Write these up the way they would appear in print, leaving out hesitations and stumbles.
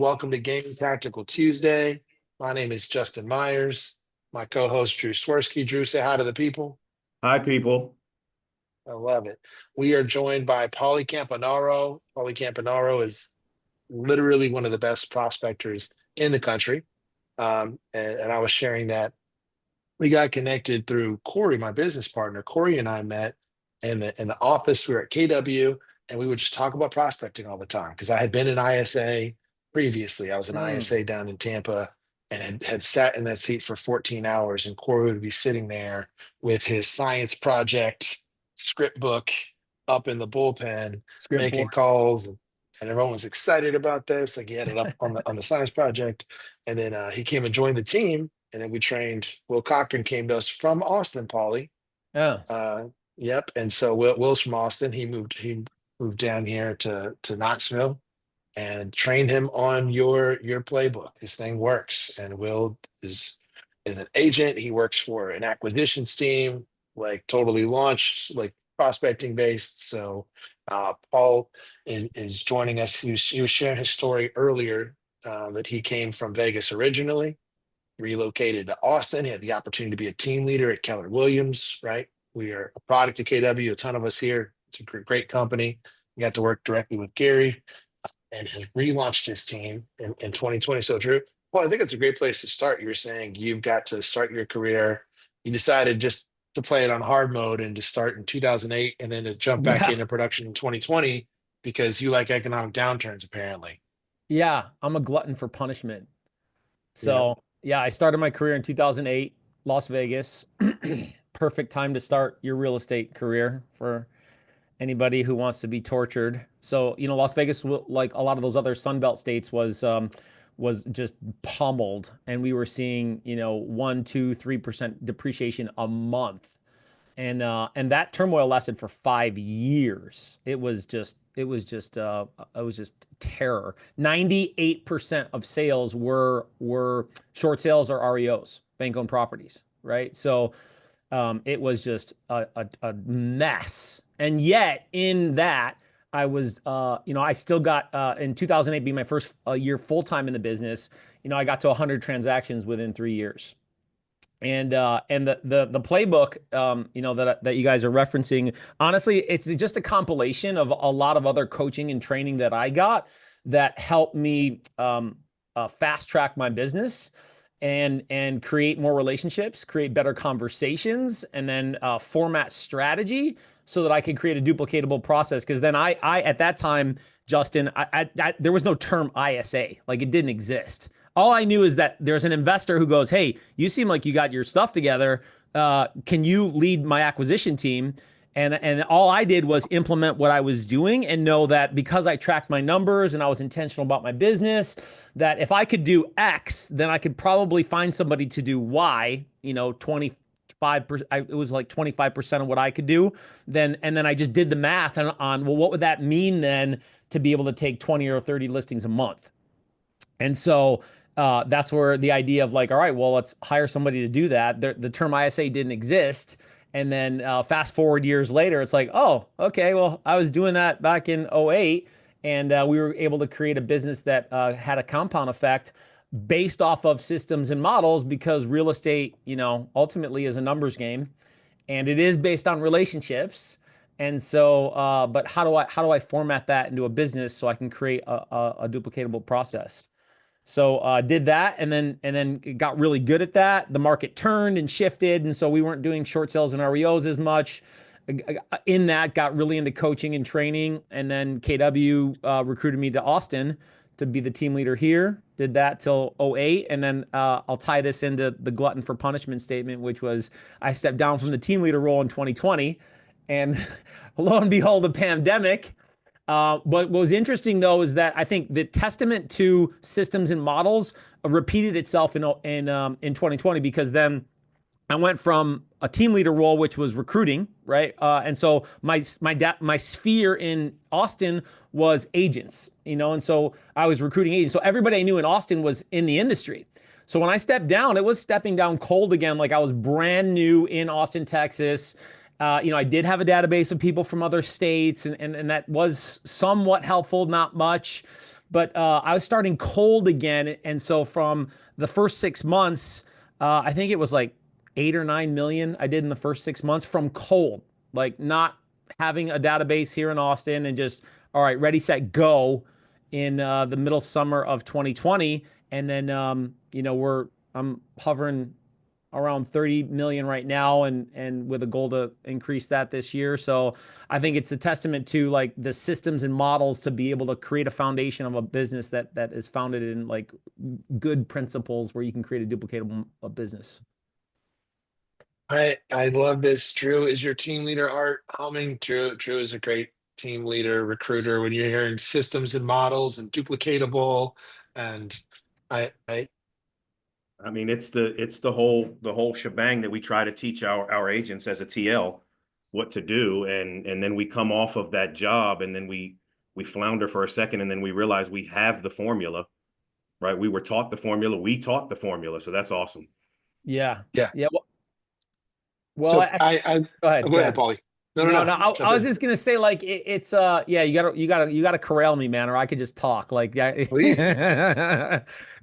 Welcome to Gaming Tactical Tuesday. My name is Justin Myers. My co-host Drew Swirsky. Drew, say hi to the people. Hi, people. I love it. We are joined by Pauly Campanaro. Pauly Campanaro is literally one of the best prospectors in the country. And I was sharing that we got connected through Corey, my business partner. Corey and I met in the office. We were at KW, and we would just talk about prospecting all the time because I had been in ISA previously. I was in Mm. ISA down in Tampa and had sat in that seat for 14 hours. And Corey would be sitting there with his science project script book up in the bullpen, Script making board. calls. And everyone was excited about this. Like he had it up on the science project. And then he came and joined the team, and then we trained. Will Cochran came to us from Austin, Pauly. Yeah. Uh, yep. And so Will's from Austin. He moved down here to Knoxville and trained him on your playbook. This thing works. And Will is an agent. He works for an acquisitions team, like totally launched, like prospecting based. So Paul is joining us. He was sharing his story earlier that he came from Vegas originally, relocated to Austin. He had the opportunity to be a team leader at Keller Williams, right? We are a product of KW, a ton of us here. It's a great company. We got to work directly with Gary and has relaunched his team in 2020. So, Drew, well, I think it's a great place to start. You were saying you've got to start your career. You decided just to play it on hard mode and to start in 2008 and then to jump back Yeah. into production in 2020 because you like economic downturns, apparently. Yeah. I'm a glutton for punishment. Yeah. So, yeah, I started my career in 2008, Las Vegas. Perfect time to start your real estate career for anybody who wants to be tortured. So, Las Vegas, like a lot of those other Sunbelt states, was just pummeled, and we were seeing, 1, 2, 3% depreciation a month. And that turmoil lasted for 5 years. It was just terror. 98% of sales were short sales or REOs, bank owned properties, right? So it was just a mess. And yet in that, I still got in 2008 being my first year full time in the business. I got to 100 transactions within 3 years. And the playbook, that you guys are referencing, honestly, it's just a compilation of a lot of other coaching and training that I got that helped me fast track my business and create more relationships, create better conversations, and then format strategy so that I could create a duplicatable process. Because then I at that time, Justin, there was no term ISA, like it didn't exist. All I knew is that there's an investor who goes, "Hey, you seem like you got your stuff together. Can you lead my acquisition team?" And all I did was implement what I was doing and know that because I tracked my numbers and I was intentional about my business, that if I could do X, then I could probably find somebody to do Y, 25%, it was like 25% of what I could do. And then I just did the math on, well, what would that mean then to be able to take 20 or 30 listings a month? And so that's where the idea of like, all right, well, let's hire somebody to do that. The term ISA didn't exist. And then fast forward years later, it's like, oh, okay, well, I was doing that back in '08, and we were able to create a business that had a compound effect based off of systems and models because real estate, ultimately is a numbers game, and it is based on relationships. And so, but how do I format that into a business so I can create a duplicatable process? So did that, and then got really good at that. The market turned and shifted, and so we weren't doing short sales and REOs as much. In that, got really into coaching and training, and then KW recruited me to Austin to be the team leader here. Did that till '08, and then I'll tie this into the glutton for punishment statement, which was I stepped down from the team leader role in 2020, and lo and behold, the pandemic. But what was interesting though is that I think the testament to systems and models repeated itself in 2020 because then I went from a team leader role, which was recruiting, right? And so my sphere in Austin was agents, and so I was recruiting agents. So everybody I knew in Austin was in the industry. So when I stepped down, it was stepping down cold again. Like I was brand new in Austin, Texas. I did have a database of people from other states, and that was somewhat helpful, not much. but I was starting cold again. And so from the first 6 months, I think it was like 8 or 9 million I did in the first 6 months from cold, like not having a database here in Austin and just, all right, ready, set, go in the middle summer of 2020. And then, I'm hovering around 30 million right now and with a goal to increase that this year. So I think it's a testament to like the systems and models to be able to create a foundation of a business that is founded in like good principles where you can create a duplicatable business. I love this. Drew is your team leader, Art Humming. Drew is a great team leader, recruiter. When you're hearing systems and models and duplicatable, and I I mean, it's the whole shebang that we try to teach our agents as a TL what to do, and then we come off of that job, and then we flounder for a second, and then we realize we have the formula, right? We were taught the formula, we taught the formula, so that's awesome. Yeah. yeah. Yeah. Well, So I go ahead. go Go ahead, ahead. Paulie. No, no, No, no. no. I Jump was in, just gonna say, like, it's yeah, you gotta corral me, man, or I could just talk. Like, yeah. please.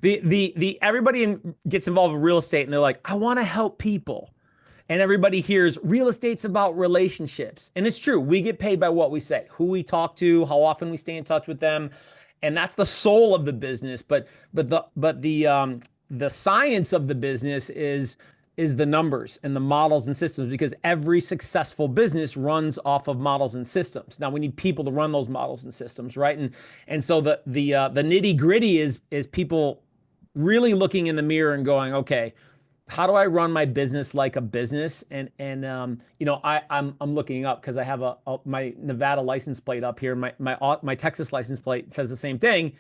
The everybody gets involved with real estate, and they're like, I want to help people, and everybody hears real estate's about relationships, and it's true. We get paid by what we say, who we talk to, how often we stay in touch with them, and that's the soul of the business. But the science of the business is the numbers and the models and systems because every successful business runs off of models and systems. Now we need people to run those models and systems, right? And so the nitty gritty is people really looking in the mirror and going, okay, how do I run my business like a business? I'm looking up because I have my Nevada license plate up here. My Texas license plate says the same thing,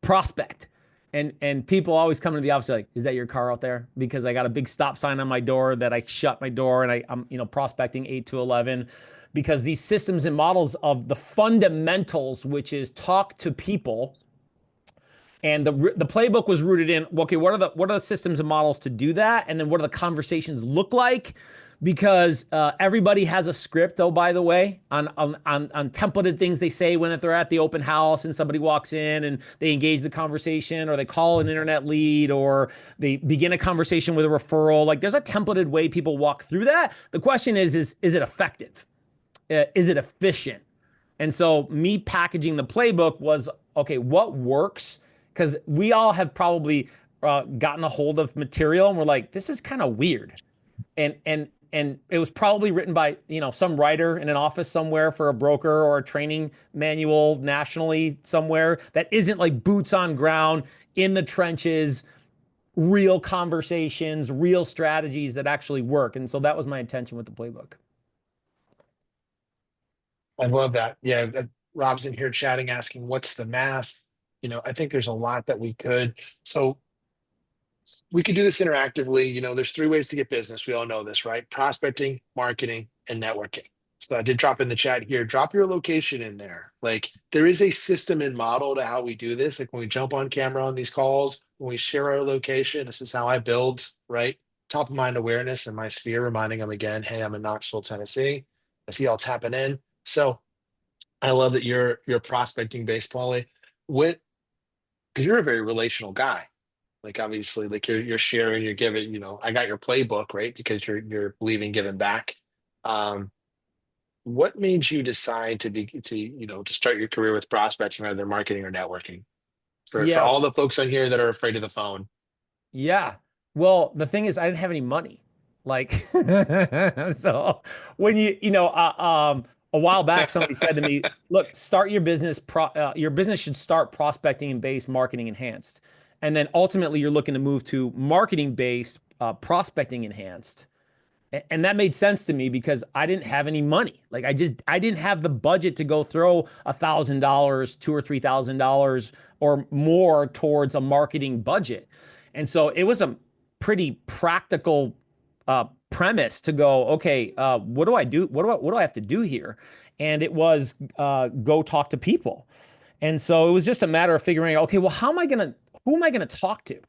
prospect. And people always come into the office like, is that your car out there? Because I got a big stop sign on my door that I shut my door and I'm prospecting 8 to 11 because these systems and models of the fundamentals, which is talk to people, and the playbook was rooted in, okay, what are the systems and models to do that, and then what do the conversations look like? Because everybody has a script, oh, by the way, on templated things they say when they're at the open house and somebody walks in and they engage the conversation or they call an internet lead or they begin a conversation with a referral. Like there's a templated way people walk through that. The question is it effective? Is it efficient? And so me packaging the playbook was, okay, what works? Because we all have probably gotten a hold of material and we're like, this is kind of weird. And it was probably written by some writer in an office somewhere for a broker or a training manual nationally somewhere that isn't like boots on ground in the trenches, real conversations, real strategies that actually work. And so that was my intention with the playbook. I love that. Yeah, Rob's in here chatting, asking what's the math. I think there's a lot that we could. So we could do this interactively. There's three ways to get business. We all know this, right? Prospecting, marketing, and networking. So I did drop in the chat here. Drop your location in there. Like there is a system and model to how we do this. Like when we jump on camera on these calls, when we share our location, this is how I build, right? Top of mind awareness in my sphere, reminding them again, hey, I'm in Knoxville, Tennessee. I see y'all tapping in. So I love that you're prospecting based, Paulie. What because you're a very relational guy. Like obviously, like you're sharing, you're giving, I got your playbook, right? Because you're believing giving back. Um, what made you decide to start your career with prospecting rather than marketing or networking? For all Yes. the folks on here that are afraid of the phone. Yeah. Well, the thing is, I didn't have any money. Like, so when a while back, somebody said to me, look, start your business, your business should start prospecting and based, marketing enhanced. And then ultimately you're looking to move to marketing based, prospecting enhanced. And that made sense to me because I didn't have any money. Like I didn't have the budget to go throw $1,000, $2,000 or $3,000 or more towards a marketing budget. And so it was a pretty practical premise to go, okay, what do I do? What do I have to do here? And it was go talk to people. And so it was just a matter of figuring out, okay, well, who am I gonna talk to?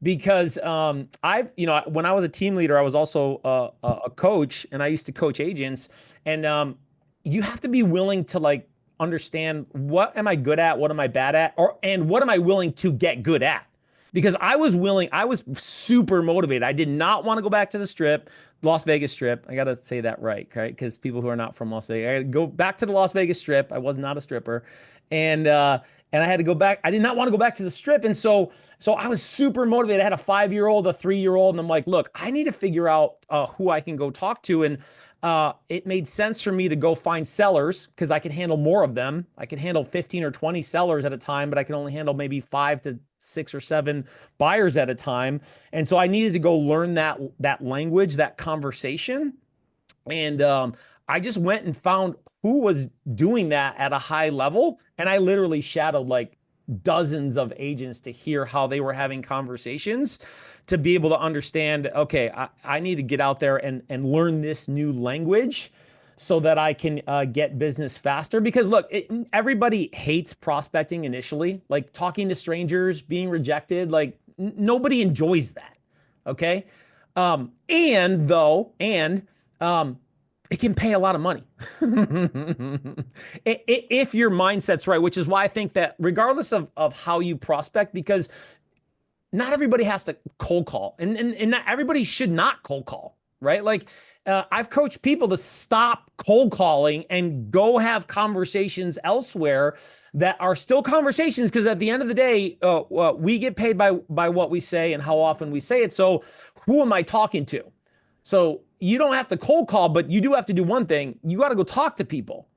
Because when I was a team leader, I was also a coach, and I used to coach agents, and you have to be willing to like understand what am I good at, what am I bad at, and what am I willing to get good at? Because I was super motivated. I did not want to go back to the strip, Las Vegas Strip. I got to say that right, because people who are not from Las Vegas, I got to go back to the Las Vegas Strip. I was not a stripper, and I had to go back. I did not want to go back to the strip, and so I was super motivated. I had a 5-year-old, a 3-year-old, and I'm like, look, I need to figure out who I can go talk to, and it made sense for me to go find sellers because I could handle more of them. I could handle 15 or 20 sellers at a time, but I can only handle maybe 5 to 6 or 7 buyers at a time. And so I needed to go learn that language, that conversation. And I just went and found who was doing that at a high level. And I literally shadowed like dozens of agents to hear how they were having conversations, to be able to understand, okay, I need to get out there and learn this new language so that I can get business faster. Because look, everybody hates prospecting initially, like talking to strangers, being rejected, like nobody enjoys that. Okay. And it can pay a lot of money if your mindset's right, which is why I think that regardless of how you prospect, because not everybody has to cold call, and not everybody should not cold call, right? Like I've coached people to stop cold calling and go have conversations elsewhere that are still conversations, because at the end of the day, we get paid by what we say and how often we say it. So who am I talking to? So you don't have to cold call, but you do have to do one thing. You got to go talk to people.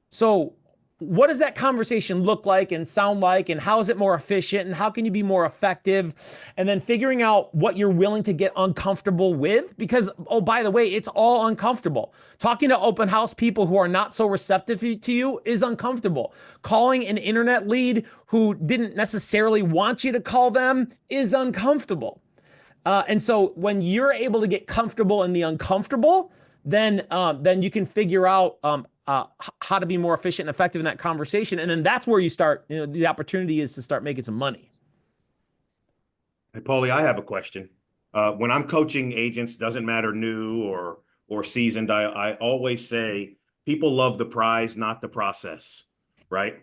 So what does that conversation look like and sound like, and how is it more efficient, and how can you be more effective? And then figuring out what you're willing to get uncomfortable with, because, oh, by the way, it's all uncomfortable. Talking to open house people who are not so receptive to you is uncomfortable. Calling an internet lead who didn't necessarily want you to call them is uncomfortable. And so when you're able to get comfortable in the uncomfortable, then you can figure out how to be more efficient and effective in that conversation. And then that's where you start, the opportunity is to start making some money. Hey, Pauly, I have a question. When I'm coaching agents, doesn't matter new or seasoned, I always say people love the prize, not the process, right?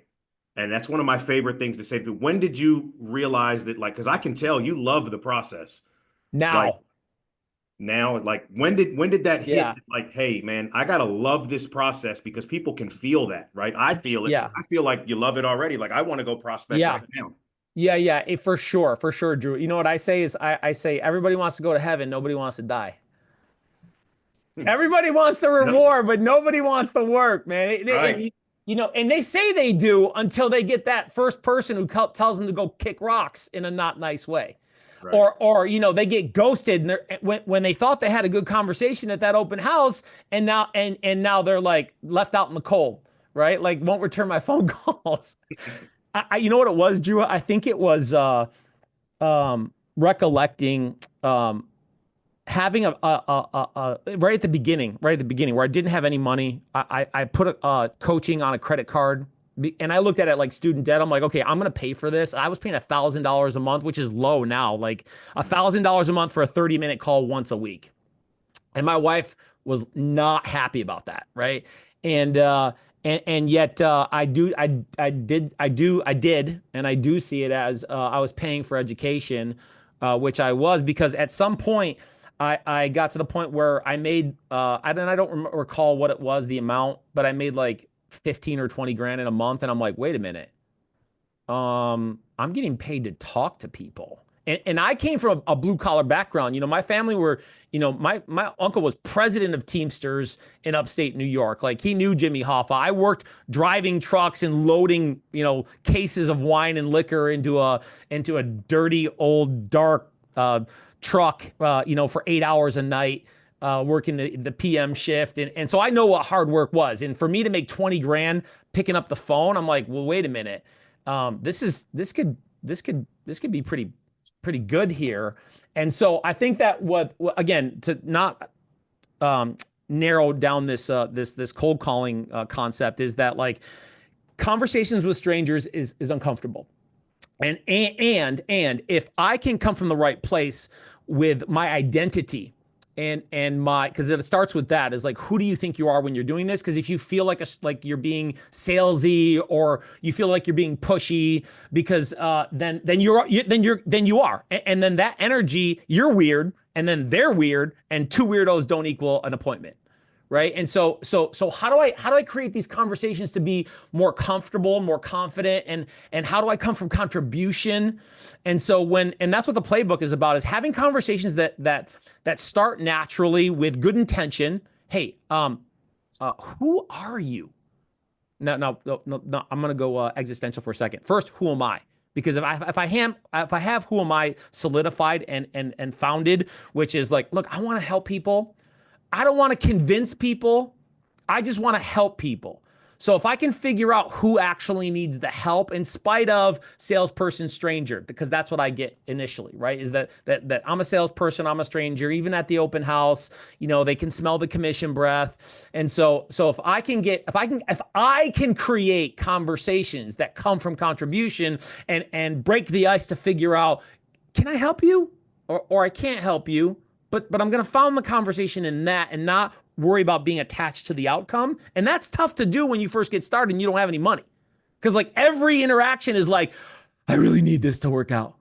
And that's one of my favorite things to say to people. When did you realize that, like, because I can tell you love the process. Now, like when did that hit? Yeah. Like, hey, man, I gotta love this process, because people can feel that, right? I feel it. Yeah. I feel like you love it already. Like, I want to go prospect right now. Yeah, for sure, Drew. You know what I say is I say everybody wants to go to heaven, nobody wants to die. Everybody wants the reward, but nobody wants the work, man. Right. And they say they do until they get that first person who tells them to go kick rocks in a not nice way. Right. Or they get ghosted, and when they thought they had a good conversation at that open house, and now they're like left out in the cold, right? Like won't return my phone calls. You know what it was, Drew? I think it was recollecting having a right at the beginning where I didn't have any money. I put coaching on a credit card. And I looked at it like student debt. I'm like, okay, I'm going to pay for this. I was paying $1,000 a month, which is low now, like $1,000 a month for a 30-minute call once a week. And my wife was not happy about that. Right. And yet I did. And I do see it as I was paying for education, which I was, because at some point I got to the point where I made, I don't recall what it was, the amount, but I made like 15 or 20 grand in a month. And I'm like, wait a minute. I'm getting paid to talk to people. And I came from a blue collar background. My family were, my uncle was president of Teamsters in upstate New York. Like he knew Jimmy Hoffa. I worked driving trucks and loading, cases of wine and liquor into a dirty old dark truck, for 8 hours a night. Working the PM shift. And so I know what hard work was. And for me to make 20 grand picking up the phone, I'm like, well, wait a minute. This could be pretty good here. And so I think that again, to not narrow down this cold calling concept, is that like conversations with strangers is uncomfortable. And if I can come from the right place with my identity, because it starts with that is like, who do you think you are when you're doing this? Because if you feel like you're being salesy or you feel like you're being pushy, because then you are, and then that energy, you're weird, and then they're weird, and two weirdos don't equal an appointment. Right. And so how do I create these conversations to be more comfortable, more confident, and how do I come from contribution? And so and that's what the playbook is about, is having conversations that start naturally with good intention. Hey, who are you? No, I'm gonna go existential for a second. First, who am I? Because if I have who am I solidified and founded, which is like, look, I want to help people. I don't want to convince people. I just want to help people. So if I can figure out who actually needs the help in spite of salesperson stranger, because that's what I get initially, right? Is that I'm a salesperson, I'm a stranger, even at the open house, they can smell the commission breath. And so if I can create conversations that come from contribution and break the ice to figure out, can I help you or I can't help you? But I'm going to found the conversation in that and not worry about being attached to the outcome. And that's tough to do when you first get started and you don't have any money. Because like every interaction is like, I really need this to work out.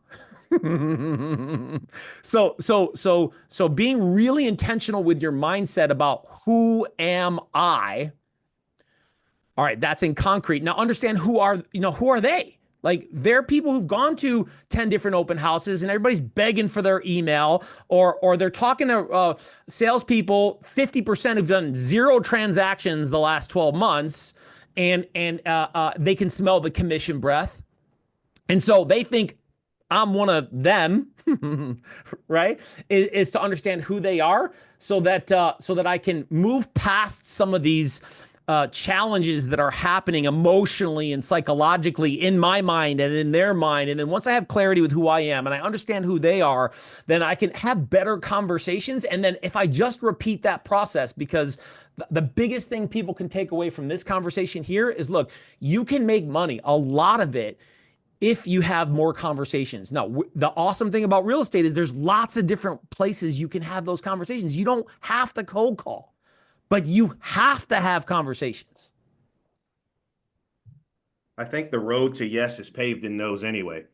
So being really intentional with your mindset about who am I? All right, that's in concrete. Now understand who are they? Like, they're people who've gone to 10 different open houses and everybody's begging for their email, or they're talking to salespeople, 50% who've done 0 transactions the last 12 months, and they can smell the commission breath. And so they think I'm one of them, right? Is to understand who they are so that I can move past some of these challenges that are happening emotionally and psychologically in my mind and in their mind. And then once I have clarity with who I am and I understand who they are, then I can have better conversations. And then if I just repeat that process, because the biggest thing people can take away from this conversation here is, look, you can make money, a lot of it, if you have more conversations. Now, the awesome thing about real estate is there's lots of different places you can have those conversations. You don't have to cold call, but you have to have conversations. I think the road to yes is paved in those anyway.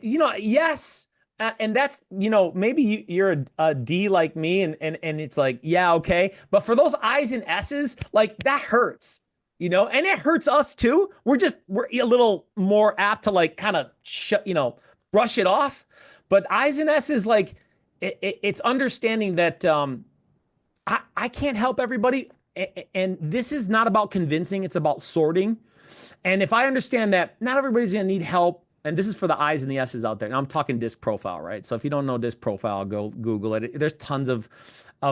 Yes. And that's, maybe you're a D like me and it's like, yeah, okay. But for those I's and S's, like, that hurts, and it hurts us too. We're a little more apt to like kind of brush it off. But I's and S's, like, it's understanding that, I can't help everybody. And this is not about convincing, it's about sorting. And if I understand that not everybody's going to need help, and this is for the I's and the S's out there, and I'm talking disc profile, right? So if you don't know disc profile, go Google it. There's tons of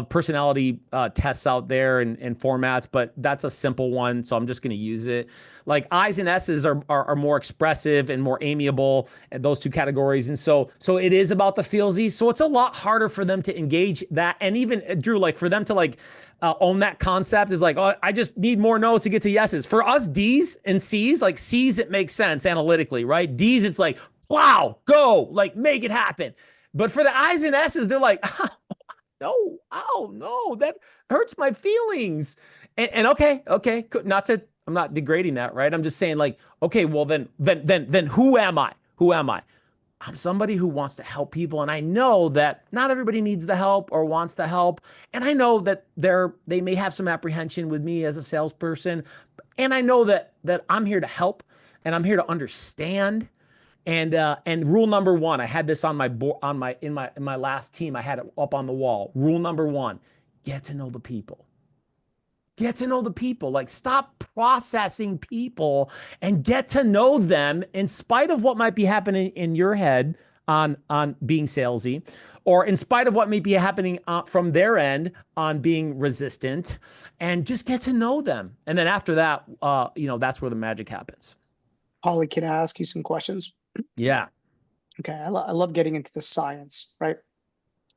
personality tests out there and formats, but that's a simple one. So I'm just going to use it. Like, I's and S's are more expressive and more amiable, and those two categories. And so it is about the feelsies. So it's a lot harder for them to engage that. And even Drew, like, for them to like own that concept is like, oh, I just need more no's to get to yeses. For us D's and C's, like C's, it makes sense analytically, right? D's, it's like, wow, go, like, make it happen. But for the I's and S's, they're like, no, oh no, that hurts my feelings. And okay, I'm not degrading that, right? I'm just saying, like, okay, well then who am I? Who am I? I'm somebody who wants to help people, and I know that not everybody needs the help or wants the help, and I know that they may have some apprehension with me as a salesperson, and I know that I'm here to help, and I'm here to understand. And rule number 1, I had this on my board, in my last team, I had it up on the wall. Rule number 1, get to know the people. Get to know the people. Like, stop processing people and get to know them in spite of what might be happening in your head on being salesy, or in spite of what may be happening from their end on being resistant, and just get to know them. And then after that, that's where the magic happens. Pauly, can I ask you some questions? Yeah. Okay. I love getting into the science, right?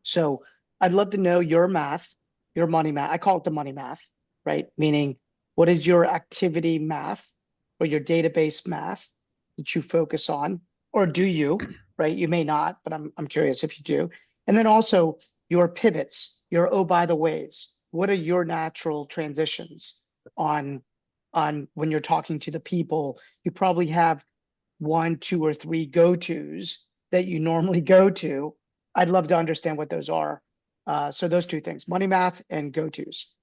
So I'd love to know your math, your money math. I call it the money math, right? Meaning, what is your activity math or your database math that you focus on, or do you, right? You may not, but I'm curious if you do. And then also your pivots, your oh by the ways. What are your natural transitions on when you're talking to the people? You probably have 1, 2, or 3 go-tos that you normally go to. I'd love to understand what those are. So those 2 things, money math and go-tos.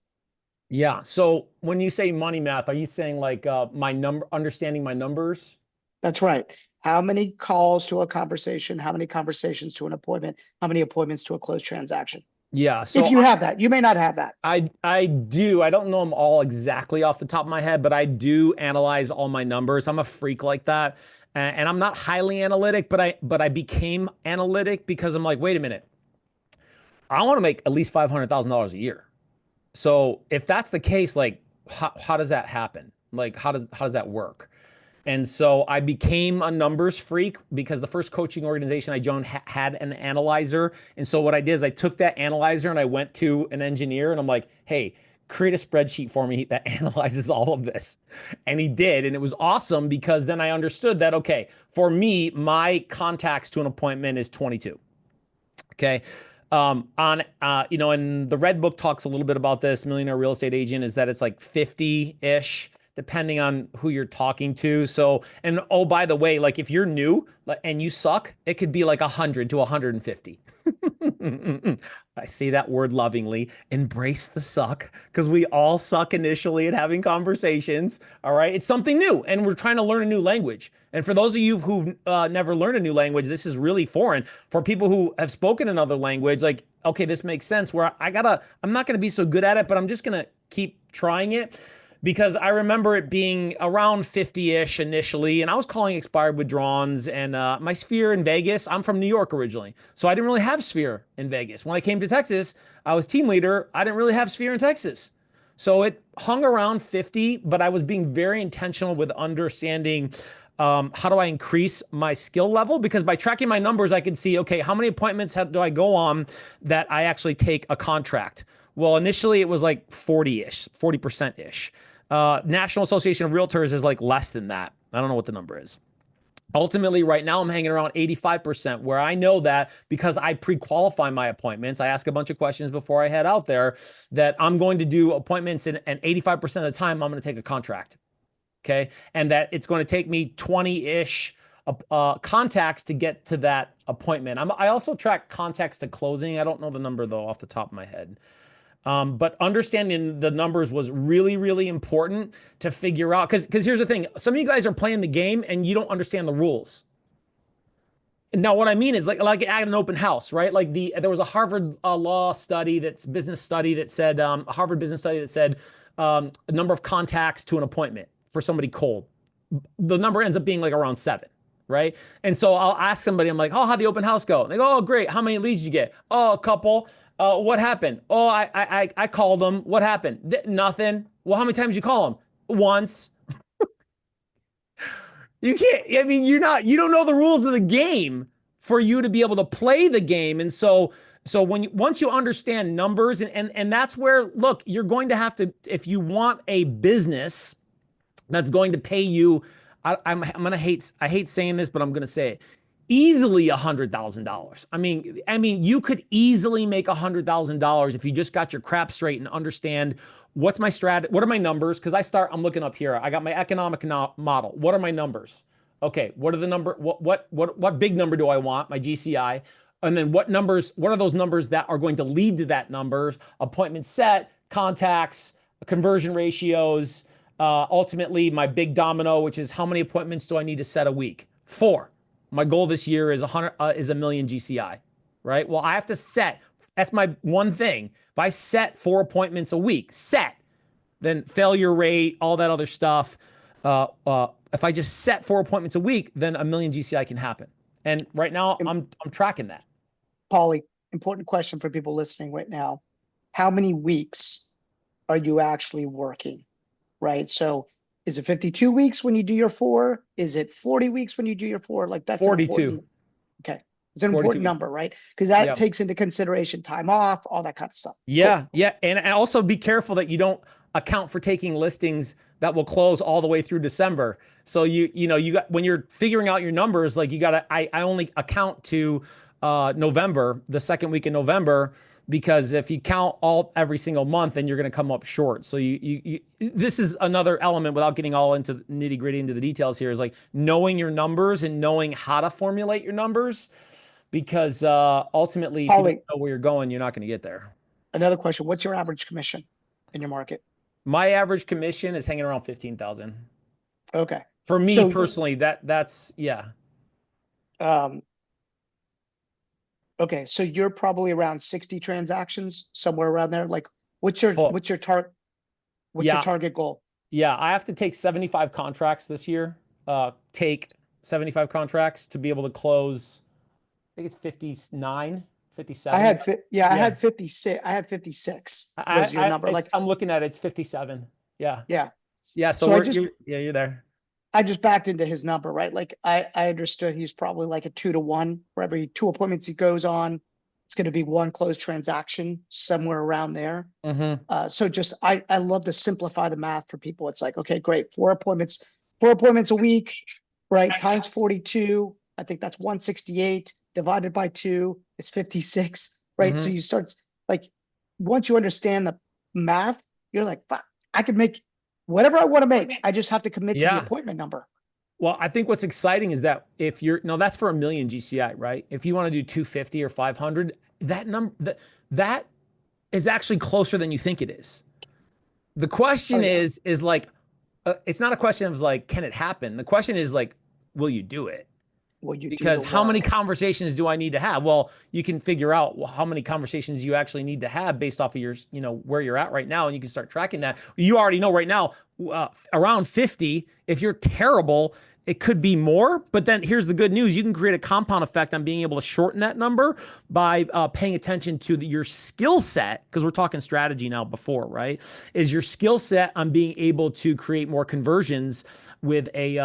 Yeah. So when you say money math, are you saying like understanding my numbers? That's right. How many calls to a conversation? How many conversations to an appointment? How many appointments to a closed transaction? Yeah. If So you have that, you may not have that. I do. I don't know them all exactly off the top of my head, but I do analyze all my numbers. I'm a freak like that. And I'm not highly analytic, but I became analytic because I'm like, wait a minute. I want to make at least $500,000 a year. So if that's the case, like how does that happen? Like how does that work? And so I became a numbers freak because the first coaching organization I joined had an analyzer. And so what I did is I took that analyzer and I went to an engineer and I'm like, hey, create a spreadsheet for me that analyzes all of this. And he did. And it was awesome because then I understood that, okay, for me, my contacts to an appointment is 22. Okay. And the Red Book talks a little bit about this, Millionaire Real Estate Agent, is that it's like 50-ish, depending on who you're talking to. So, and oh, by the way, like if you're new and you suck, it could be like 100 to 150. I say that word lovingly. Embrace the suck, because we all suck initially at having conversations. All right. It's something new and we're trying to learn a new language. And for those of you who've never learned a new language, this is really foreign. For people who have spoken another language, like, okay, this makes sense where I'm not going to be so good at it, but I'm just going to keep trying it. Because I remember it being around 50-ish initially, and I was calling expired withdrawals. And my sphere in Vegas, I'm from New York originally, so I didn't really have sphere in Vegas. When I came to Texas, I was team leader. I didn't really have sphere in Texas. So it hung around 50, but I was being very intentional with understanding how do I increase my skill level? Because by tracking my numbers, I could see, okay, how many appointments do I go on that I actually take a contract? Well, initially it was like 40-ish, 40%-ish. National Association of Realtors is like less than that. I don't know what the number is. Ultimately, right now, I'm hanging around 85%, where I know that because I pre-qualify my appointments, I ask a bunch of questions before I head out there, that I'm going to do appointments, and 85% of the time, I'm going to take a contract. Okay. And that it's going to take me 20-ish contacts to get to that appointment. I also track contacts to closing. I don't know the number, though, off the top of my head. But understanding the numbers was really, really important to figure out. Because here's the thing. Some of you guys are playing the game and you don't understand the rules. Now, what I mean is like at an open house, right? Like there was a Harvard law study, business study that said, a Harvard business study that said a number of contacts to an appointment for somebody cold. The number ends up being like around 7. Right. And so I'll ask somebody, I'm like, oh, how'd the open house go? And they go, oh, great. How many leads did you get? Oh, a couple. What happened? Oh, I called them. What happened? Nothing. Well, how many times did you call them? Once. You can't, I mean, you don't know the rules of the game for you to be able to play the game. And so once you understand numbers, and that's where, look, you're going to have to, if you want a business that's going to pay you, I hate saying this, but I'm going to say it, easily $100,000. I mean, you could easily make $100,000 if you just got your crap straight and understand what's my strategy, what are my numbers? Because I'm looking up here. I got my economic model. What are my numbers? Okay, what are the number? What big number do I want? My GCI, and then what are those numbers that are going to lead to that number? Appointment set, contacts, conversion ratios. Ultimately, my big domino, which is how many appointments do I need to set a week? 4. My goal this year is 1 million GCI, right? Well, I have to set. That's my one thing. If I set 4 appointments a week, then failure rate, all that other stuff. If I just set 4 appointments a week, then 1 million GCI can happen. And right now, I'm tracking that. Pauly, important question for people listening right now. How many weeks are you actually working? Right. So is it 52 weeks when you do your 4? Is it 40 weeks when you do your 4? Like that's 42. Okay. It's an important number, right? Because that takes into consideration time off, all that kind of stuff. Yeah. Cool. Yeah. And also be careful that you don't account for taking listings that will close all the way through December. So you got, when you're figuring out your numbers, like I only account to November, the second week in November, because if you count every single month, then you're going to come up short. So this is another element, without getting all into nitty gritty into the details here, is like knowing your numbers and knowing how to formulate your numbers, because ultimately, if you Pauly, don't know where you're going, you're not going to get there. another question. What's your average commission in your market? My average commission is hanging around 15,000. Okay. For me So, personally, that's yeah. Okay, so you're probably around 60 transactions, somewhere around there. Like, what's your Oh. what's your target? What's your target goal? Yeah, I have to take 75 contracts this year. Take 75 contracts to be able to close, I think it's 59, 57. I had 56. I had 56 was your number. Like, I'm looking at it, it's 57. Yeah. yeah. Yeah, so you're there. I just backed into his number, right? Like I understood he's probably like a 2-to-1 for every 2 appointments he goes on. It's going to be 1 closed transaction, somewhere around there. So just, I love to simplify the math for people. It's like, okay, great. 4 appointments a week, right? Times 42. I think that's 168 divided by 2 is 56, right? So you start, like, once you understand the math, you're like, I could make whatever I want to make. I just have to commit to the appointment number. Well, I think what's exciting is that if you're, no, that's for $1 million GCI, right? If you want to do 250 or 500, that number, that is actually closer than you think it is. The question is like, it's not a question of like, can it happen? The question is like, will you do it? Because how many conversations do I need to have? Well, you can figure out how many conversations you actually need to have based off of your, where you're at right now. And you can start tracking that. You already know right now, around 50, if you're terrible, it could be more. But then here's the good news. You can create a compound effect on being able to shorten that number by paying attention to your skill set. Because we're talking strategy now before, right? Is your skill set on being able to create more conversions with a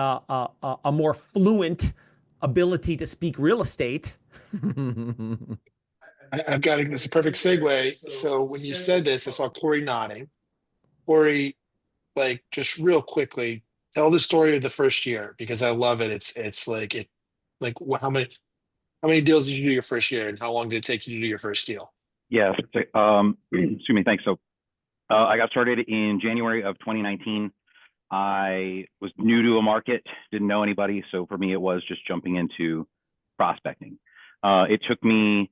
more fluent ability to speak real estate. I've got this is a perfect segue. So when you said this, I saw Corey nodding. Corey, like, just real quickly, tell the story of the first year, because I love it. It's like how many deals did you do your first year, and how long did it take you to do your first deal? Yes. Excuse me. Thanks. So I got started in January of 2019. I was new to a market, didn't know anybody. So for me, it was just jumping into prospecting. It took me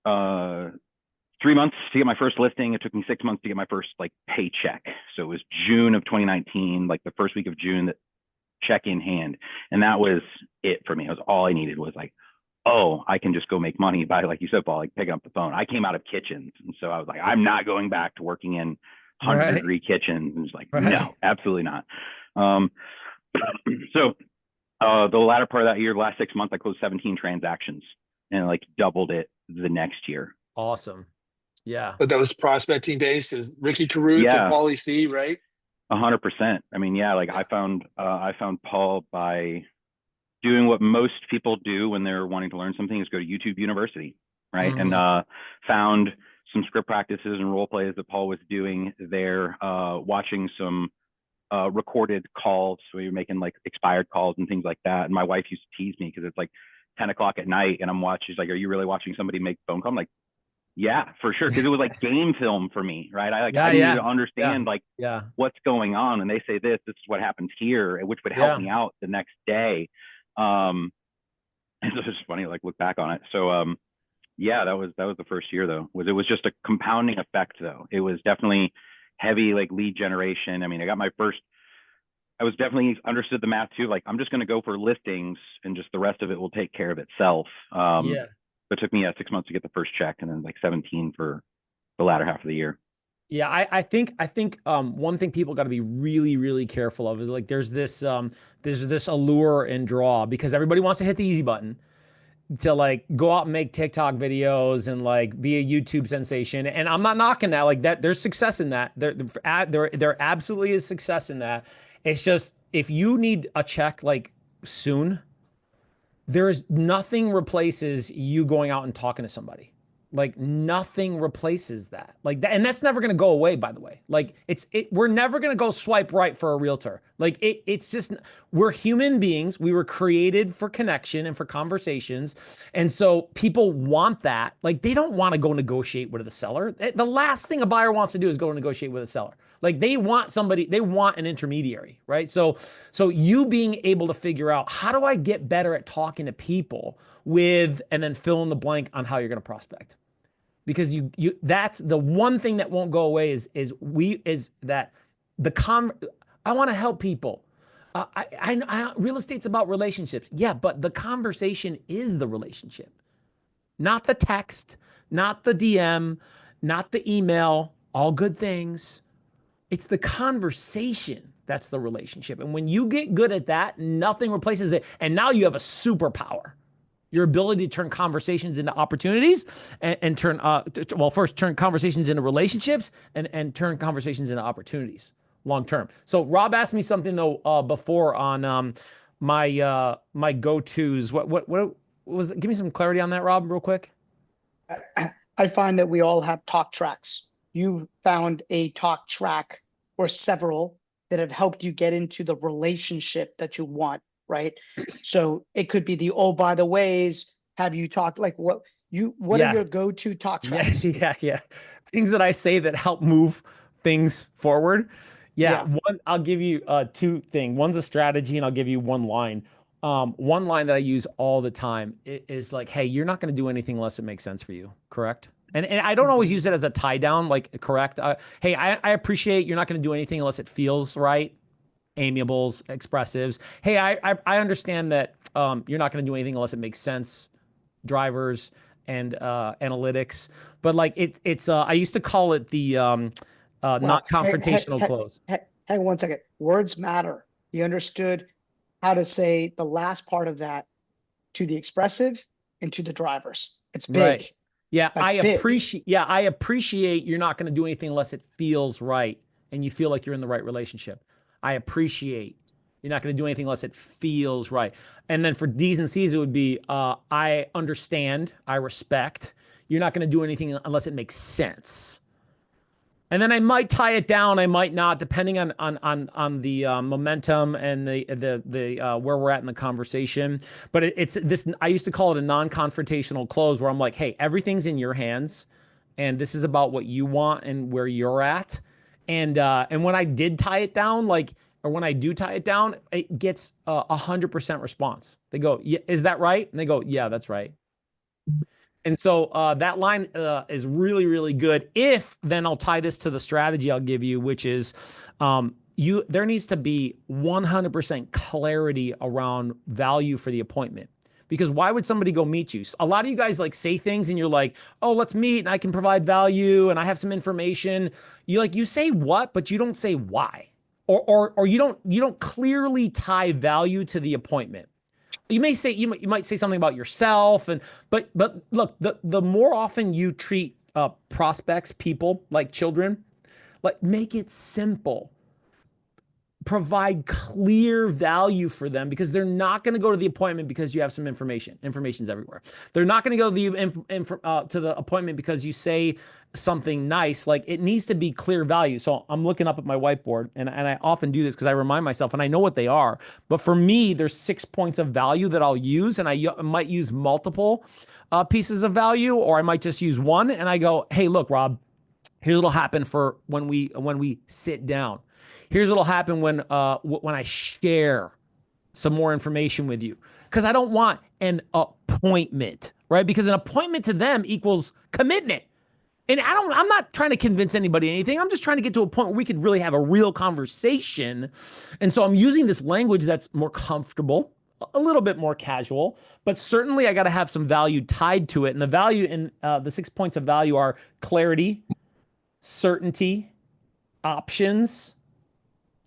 3 months to get my first listing. It took me 6 months to get my first paycheck. So it was June of 2019, like the first week of June, that check in hand. And that was it for me. It was all I needed was oh, I can just go make money by, like you said, Paul, picking up the phone. I came out of kitchens. And so I was like, I'm not going back to working in 100-degree kitchens. And it's like, no, absolutely not. So the latter part of that year, the last 6 months, I closed 17 transactions and doubled it the next year. Awesome. Yeah. But that was prospecting based. Is Ricky Caruth and Pauly C, right? 100%. I mean, I found Paul by doing what most people do when they're wanting to learn something, is go to YouTube University, right? And found some script practices and role plays that Paul was doing there, watching some recorded calls. So you're making expired calls and things like that. And my wife used to tease me because it's 10 o'clock at night and I'm watching. She's like, are you really watching somebody make phone call? I'm like, yeah, for sure. Because it was game film for me, right? I needed to understand what's going on. And they say this is what happens here, which would help me out the next day. And so it's just funny, look back on it. So that was the first year though. It was just a compounding effect though. It was definitely heavy lead generation. I mean, I was definitely understood the math too. I'm just going to go for listings and just the rest of it will take care of itself. It took me 6 months to get the first check, and then 17 for the latter half of the year. Yeah, I think one thing people got to be really, really careful of is there's this allure and draw, because everybody wants to hit the easy button to go out and make TikTok videos and be a YouTube sensation. And I'm not knocking that. That there's success in that. There absolutely is success in that. It's just, if you need a check soon, there's nothing replaces you going out and talking to somebody. Nothing replaces that. And that's never going to go away, by the way. We're never going to go swipe right for a realtor. Like it's just, we're human beings. We were created for connection and for conversations. And so people want that. Like they don't want to go negotiate with the seller. The last thing a buyer wants to do is go negotiate with a seller. Like they want somebody, they want an intermediary, right? So you being able to figure out, how do I get better at talking to people with, and then fill in the blank on how you're going to prospect. Because that's the one thing that won't go away is that I want to help people. Real estate's about relationships. Yeah, but the conversation is the relationship, not the text, not the DM, not the email, all good things. It's the conversation that's the relationship. And when you get good at that, nothing replaces it. And now you have a superpower. Your ability to turn conversations into opportunities and turn, first turn conversations into relationships and turn conversations into opportunities long term. So Rob asked me something though before on my go-tos. What was it? Give me some clarity on that, Rob, real quick. I find that we all have talk tracks. You found a talk track or several that have helped you get into the relationship that you want, right? So it could be the, oh, by the ways, have you talked, like what are your go-to talk tracks? Yeah. Things that I say that help move things forward. Yeah. One, I'll give you two things. One's a strategy and I'll give you one line. One line that I use all the time is like, hey, you're not going to do anything unless it makes sense for you. Correct? And I don't always use it as a tie down, like correct. Hey, I appreciate you're not going to do anything unless it feels right. Amiables, expressives. Hey, I understand that you're not going to do anything unless it makes sense. Drivers and analytics, but like it's I used to call it the not confrontational close. Hang on one second. Words matter. You understood how to say the last part of that to the expressive and to the drivers. It's big. Right. Yeah, That's I appreciate you're not going to do anything unless it feels right and you feel like you're in the right relationship. I appreciate you're not going to do anything unless it feels right. And then for D's and C's, it would be, I understand, I respect. You're not going to do anything unless it makes sense. And then I might tie it down, I might not, depending on the momentum and the where we're at in the conversation. But it's this. I used to call it a non-confrontational close, where I'm like, hey, everything's in your hands, and this is about what you want and where you're at. And when I did tie it down, or when I do tie it down, it gets 100% response. They go, yeah, is that right? And they go, yeah, that's right. And so that line is really, really good. Then I'll tie this to the strategy I'll give you, which is there needs to be 100% clarity around value for the appointment. Because why would somebody go meet you? A lot of you guys like say things and you're like, oh, let's meet and I can provide value and I have some information. You say what, but you don't say why. Or you don't clearly tie value to the appointment. You may say, you might say something about yourself, but look, the more often you treat prospects, people like children, like make it simple. Provide clear value for them, because they're not going to go to the appointment because you have some information. Information's everywhere. They're not going to go to the appointment because you say something nice. Like, it needs to be clear value. So I'm looking up at my whiteboard, and I often do this because I remind myself, and I know what they are. But for me, there's 6 points of value that I'll use, and I might use multiple pieces of value, or I might just use one. And I go, hey, look, Rob, here's what'll happen for when we sit down. Here's what'll happen when I share some more information with you, because I don't want an appointment, right? Because an appointment to them equals commitment. And I'm not trying to convince anybody anything. I'm just trying to get to a point where we could really have a real conversation. And so I'm using this language that's more comfortable, a little bit more casual, but certainly I got to have some value tied to it. And the value in the 6 points of value are clarity, certainty, options,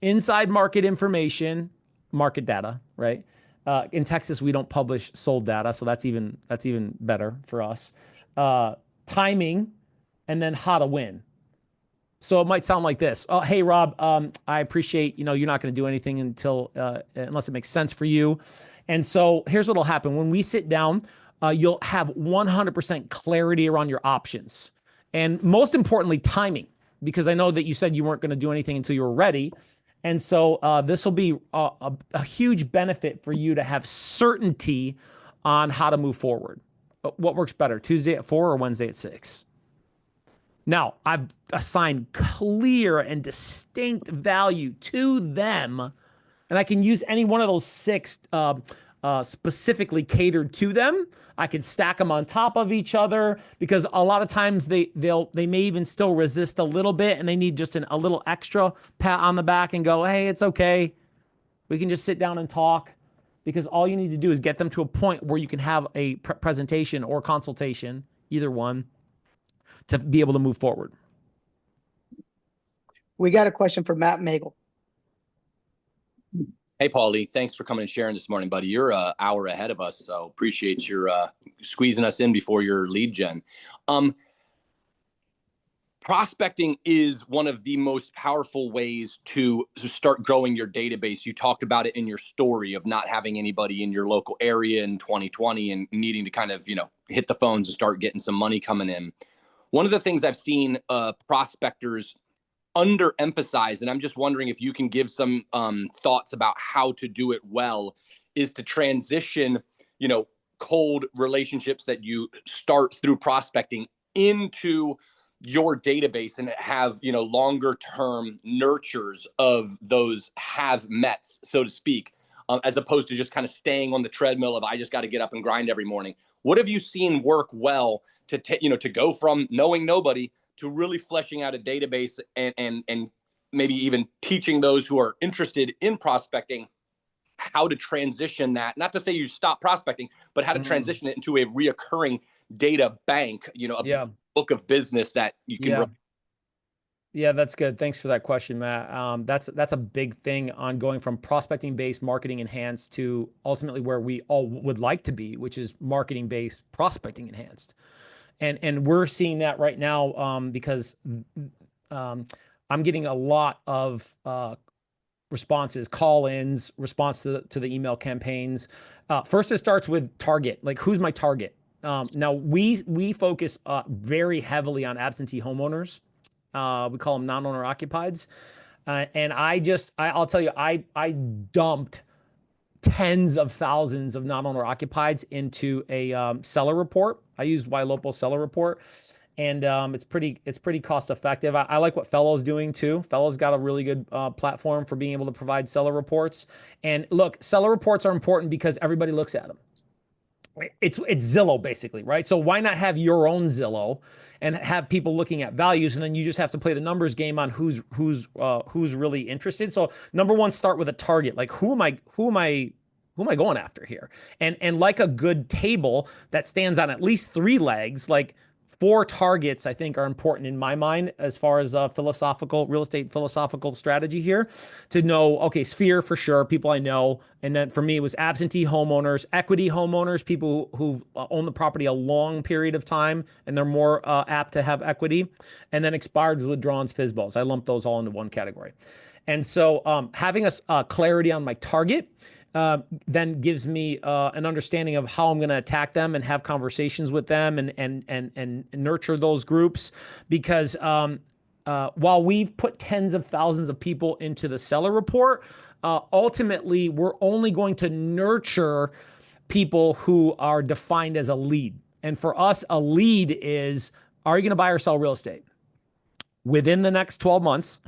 inside market information, market data, right? In Texas, we don't publish sold data, so that's even better for us. Timing, and then how to win. So it might sound like this. Oh, hey, Rob, I appreciate, you're not going to do anything unless it makes sense for you. And so here's what'll happen. When we sit down, you'll have 100% clarity around your options. And most importantly, timing, because I know that you said you weren't going to do anything until you were ready. And so this will be a huge benefit for you to have certainty on how to move forward. What works better, Tuesday at 4 or Wednesday at 6? Now, I've assigned clear and distinct value to them, and I can use any one of those 6 specifically catered to them. I can stack them on top of each other because a lot of times they may even still resist a little bit, and they need just a little extra pat on the back and go, hey, it's okay. We can just sit down and talk, because all you need to do is get them to a point where you can have a presentation or consultation, either one, to be able to move forward. We got a question from Matt Magel. Hey, Pauly, thanks for coming and sharing this morning, buddy. You're an hour ahead of us, so appreciate your squeezing us in before your lead gen. Prospecting is one of the most powerful ways to start growing your database. You talked about it in your story of not having anybody in your local area in 2020 and needing to kind of, hit the phones and start getting some money coming in. One of the things I've seen prospectors underemphasize, and I'm just wondering if you can give some thoughts about how to do it well, is to transition, cold relationships that you start through prospecting into your database and have, longer term nurtures of those have mets, so to speak, as opposed to just kind of staying on the treadmill of, I just got to get up and grind every morning. What have you seen work well to to go from knowing nobody to really fleshing out a database and maybe even teaching those who are interested in prospecting how to transition that, not to say you stop prospecting, but how to transition it into a reoccurring data bank, a book of business that you can run. Yeah, that's good. Thanks for that question, Matt. That's a big thing on going from prospecting-based, marketing enhanced to ultimately where we all would like to be, which is marketing-based, prospecting enhanced. And we're seeing that right now because I'm getting a lot of responses, call-ins, response to the email campaigns. First, it starts with target. Like, who's my target? Now, we focus very heavily on absentee homeowners. We call them non-owner occupieds. And I'll tell you, I dumped tens of thousands of non-owner occupieds into a seller report. I use YLOPO seller report, and it's pretty cost effective. I like what Fellow's doing too. Fellow's got a really good platform for being able to provide seller reports. And look, seller reports are important because everybody looks at them. It's Zillow basically, right? So why not have your own Zillow and have people looking at values, and then you just have to play the numbers game on who's really interested. So number one, start with a target. Like, who am I going after here? And like a good table that stands on at least 3 legs, like 4 targets, I think, are important in my mind as far as real estate philosophical strategy here, to know, okay, sphere for sure, people I know. And then for me, it was absentee homeowners, equity homeowners, people who've owned the property a long period of time and they're more apt to have equity. And then expireds, withdrawals, FSBOs. I lump those all into one category. And so having a clarity on my target then gives me an understanding of how I'm going to attack them and have conversations with them and nurture those groups. Because while we've put tens of thousands of people into the seller report, ultimately we're only going to nurture people who are defined as a lead. And for us, a lead is, are you going to buy or sell real estate within the next 12 months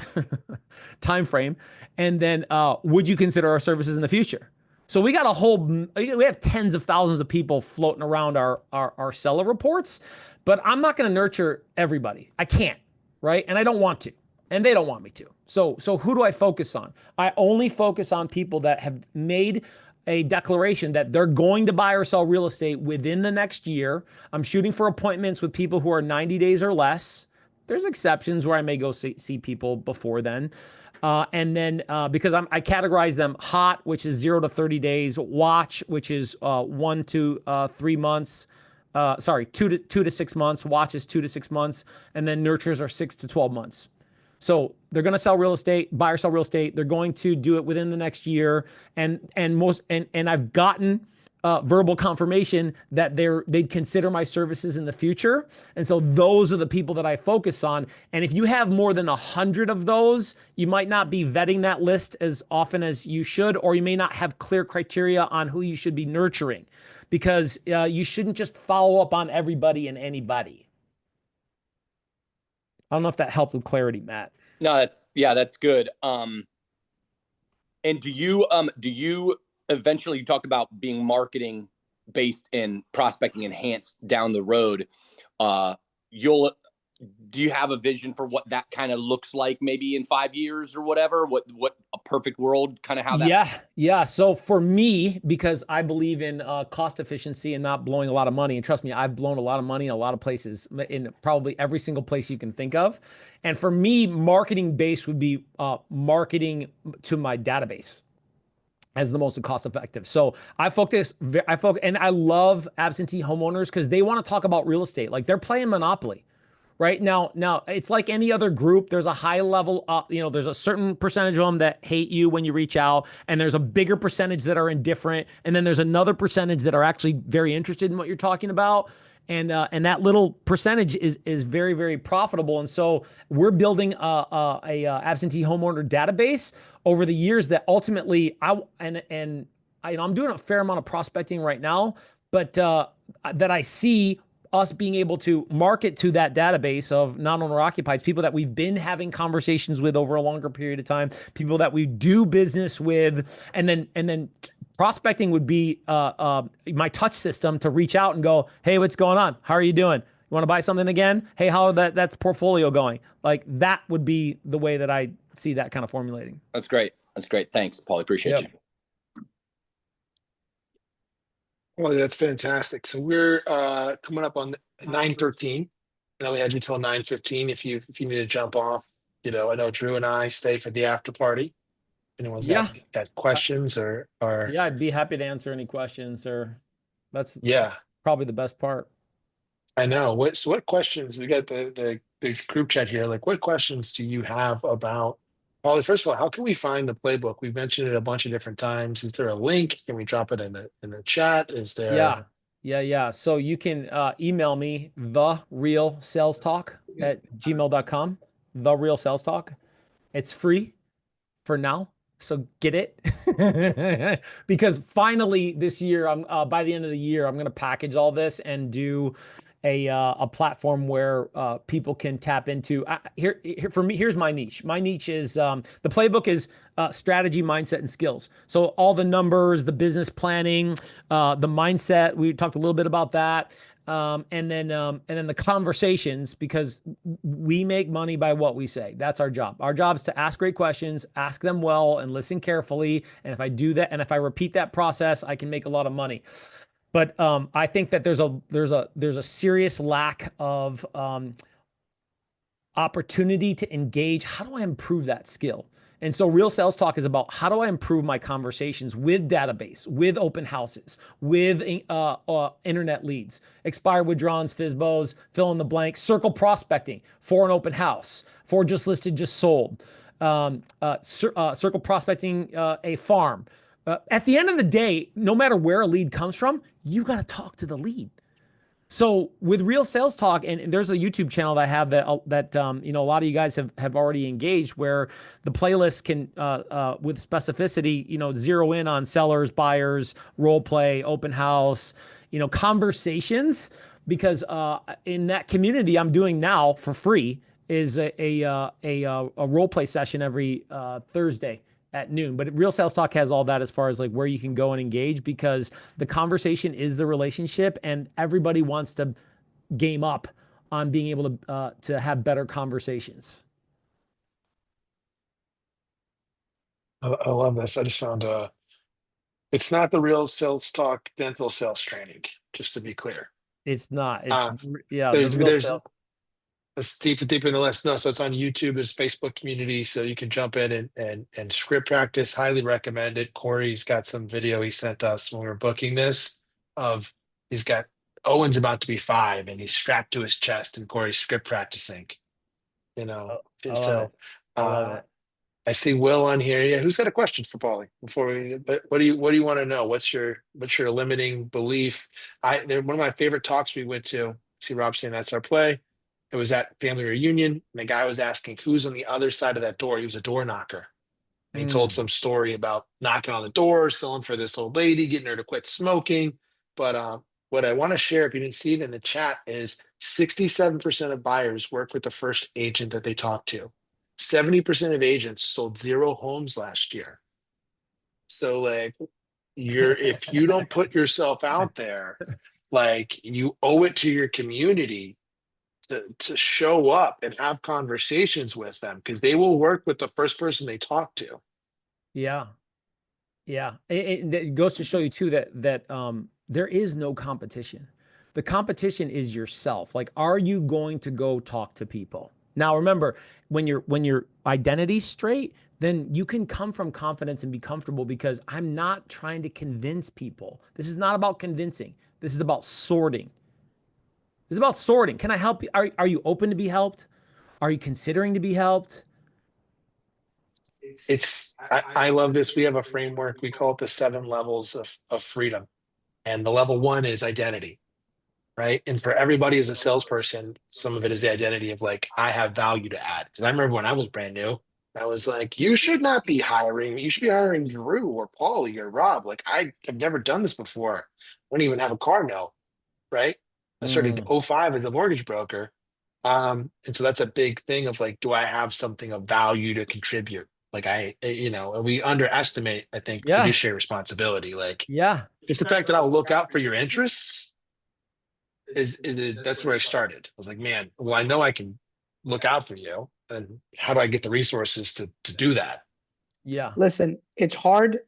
time frame? And then would you consider our services in the future? So we have tens of thousands of people floating around our seller reports, but I'm not going to nurture everybody. I can't, right? And I don't want to, and they don't want me to. So who do I focus on? I only focus on people that have made a declaration that they're going to buy or sell real estate within the next year. I'm shooting for appointments with people who are 90 days or less. There's exceptions where I may go see people before then. And then because I categorize them: hot, which is 0 to 30 days; watch, which is 1 to 3 months; 2 to 6 months. Watch is 2 to 6 months, and then nurtures are 6 to 12 months. So they're going to sell real estate, buy or sell real estate. They're going to do it within the next year, and I've gotten verbal confirmation that they'd consider my services in the future. And so those are the people that I focus on. And if you have more than 100 of those, you might not be vetting that list as often as you should, or you may not have clear criteria on who you should be nurturing, because you shouldn't just follow up on everybody and anybody. I don't know if that helped with clarity, Matt. No, that's good. And do you eventually, you talked about being marketing based and prospecting enhanced down the road. Do you have a vision for what that kind of looks like maybe in 5 years or whatever? What a perfect world, kind of how that? Yeah. So for me, because I believe in cost efficiency and not blowing a lot of money, and trust me, I've blown a lot of money in a lot of places, in probably every single place you can think of. And for me, marketing based would be marketing to my database as the most cost effective. So I focus, and I love absentee homeowners because they want to talk about real estate. Like, they're playing Monopoly. Right now, it's like any other group. There's a high level, there's a certain percentage of them that hate you when you reach out, and there's a bigger percentage that are indifferent, and then there's another percentage that are actually very interested in what you're talking about. And that little percentage is very, very profitable. And so we're building a absentee homeowner database over the years that ultimately I'm doing a fair amount of prospecting right now, but that I see us being able to market to that database of non-owner occupieds, people that we've been having conversations with over a longer period of time, people that we do business with, and then prospecting would be my touch system to reach out and go, hey, what's going on? How are you doing? You want to buy something again? Hey, how that's portfolio going? Like, that would be the way that I see that kind of formulating. That's great. Thanks, Pauly. Appreciate you. Well, that's fantastic. So we're coming up on 9:13. I know we had you till 9:15. If you need to jump off, I know Drew and I stay for the after party. Anyone's got questions or yeah, I'd be happy to answer any questions. Or that's probably the best part. I know. What questions? We got the group chat here. Like, what questions do you have about Pauly? First of all, how can we find the playbook? We've mentioned it a bunch of different times. Is there a link? Can we drop it in the chat? Is there? Yeah. So you can email me therealsalestalk@gmail.com. Therealsalestalk. It's free for now, so get it. Because finally this year, I'm by the end of the year, I'm going to package all this and do a platform where people can tap into. Here for me, here's my niche. My niche is the playbook is strategy, mindset, and skills. So all the numbers, the business planning, the mindset. We talked a little bit about that. And then the conversations, because we make money by what we say. That's our job. Our job is to ask great questions, ask them well, and listen carefully. And if I do that, and if I repeat that process, I can make a lot of money. But I think that there's a serious lack of opportunity to engage. How do I improve that skill? And so Real Sales Talk is about, how do I improve my conversations with database, with open houses, with internet leads, expired withdrawals, FSBOs, fill in the blank, circle prospecting for an open house, for just listed, just sold, circle prospecting a farm. At the end of the day, no matter where a lead comes from, you got to talk to the lead. So with Real Sales Talk, and there's a YouTube channel that I have that a lot of you guys have already engaged, where the playlist can with specificity zero in on sellers, buyers, role play, open house, conversations, because in that community I'm doing now for free is a role play session every Thursday at noon. But Real Sales Talk has all that as far as like where you can go and engage, because the conversation is the relationship, and everybody wants to game up on being able to have better conversations. I love this. I just found it's not the Real Sales Talk dental sales training, just to be clear. It's not. It's deep in the list. No, so it's on YouTube. There's Facebook community, so you can jump in and script practice. Highly recommend it. Corey's got some video he sent us when we were booking this. He's got Owen's about to be 5, and he's strapped to his chest, and Corey's script practicing. I love it. I see Will on here. Yeah, who's got a question for Pauly before we? But what do you want to know? What's your limiting belief? One of my favorite talks we went to. See Rob saying that's our play. It was at family reunion, and the guy was asking who's on the other side of that door. He was a door knocker. And he told some story about knocking on the door, selling for this old lady, getting her to quit smoking. But what I want to share, if you didn't see it in the chat, is 67% of buyers work with the first agent that they talk to. 70% of agents sold 0 homes last year. So like if you don't put yourself out there, like you owe it to your community to show up and have conversations with them because they will work with the first person they talk to. Yeah. Yeah. It goes to show you too that there is no competition. The competition is yourself. Like, are you going to go talk to people? Now, remember, when your identity's straight, then you can come from confidence and be comfortable because I'm not trying to convince people. This is not about convincing. This is about sorting. This is about sorting. Can I help you? Are you open to be helped? Are you considering to be helped? I love this. We have a framework. We call it the 7 levels of freedom. And the level 1 is identity, right? And for everybody as a salesperson, some of it is the identity of like, I have value to add. Because I remember when I was brand new, I was like, you should not be hiring. You should be hiring Drew or Pauly or Rob. Like, I have never done this before. I don't even have a car note, right? I started '05 as a mortgage broker. And so that's a big thing of like, do I have something of value to contribute? Like and we underestimate, I think, Yeah. fiduciary responsibility. Like, Yeah. just the fact that I'll look out for your interests that's where I started. I was like, man, well, I know I can look out for you. And how do I get the resources to do that? Yeah. Listen, it's hard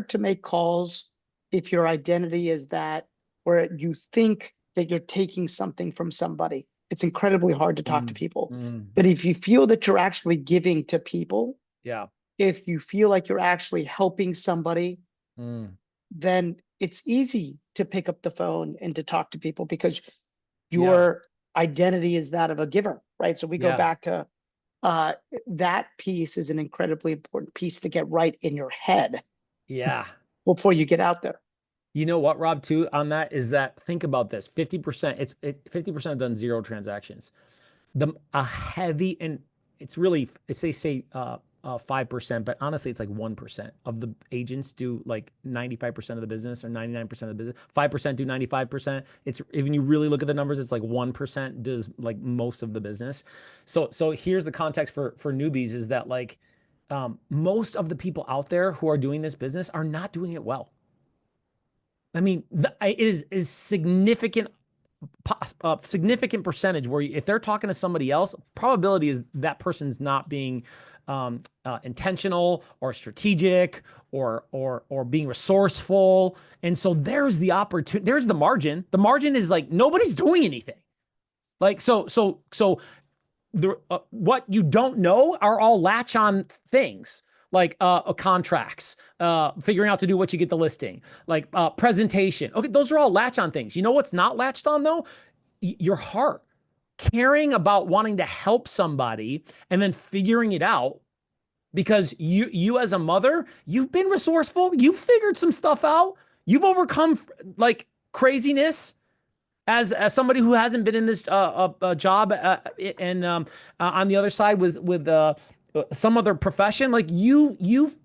to make calls if your identity is that where you think that you're taking something from somebody. It's incredibly hard to talk to people. But if you feel that you're actually giving to people, Yeah. if you feel like you're actually helping somebody, then it's easy to pick up the phone and to talk to people because your identity is that of a giver, right? So we go back to that piece is an incredibly important piece to get right in your head. Yeah. Before you get out there. You know what, Rob, too, on that is that think about this. 50%, 50% have done 0 transactions. A heavy, and it's really, they say 5%, but honestly, it's like 1% of the agents do like 95% of the business or 99% of the business. 5% do 95%. It's, if you really look at the numbers, it's like 1% does like most of the business. So here's the context for newbies is that like most of the people out there who are doing this business are not doing it well. I mean, it is significant percentage where if they're talking to somebody else, probability is that person's not being intentional or strategic or being resourceful. And so there's the opportunity, there's the margin. The margin is like nobody's doing anything. Like so the what you don't know are all latch on things. Like contracts, figuring out to do what you get the listing, like presentation. Okay, those are all latch on things. You know what's not latched on though? Your heart, caring about wanting to help somebody and then figuring it out because you as a mother, you've been resourceful. You've figured some stuff out. You've overcome like craziness as somebody who hasn't been in this job and on the other side with some other profession, like you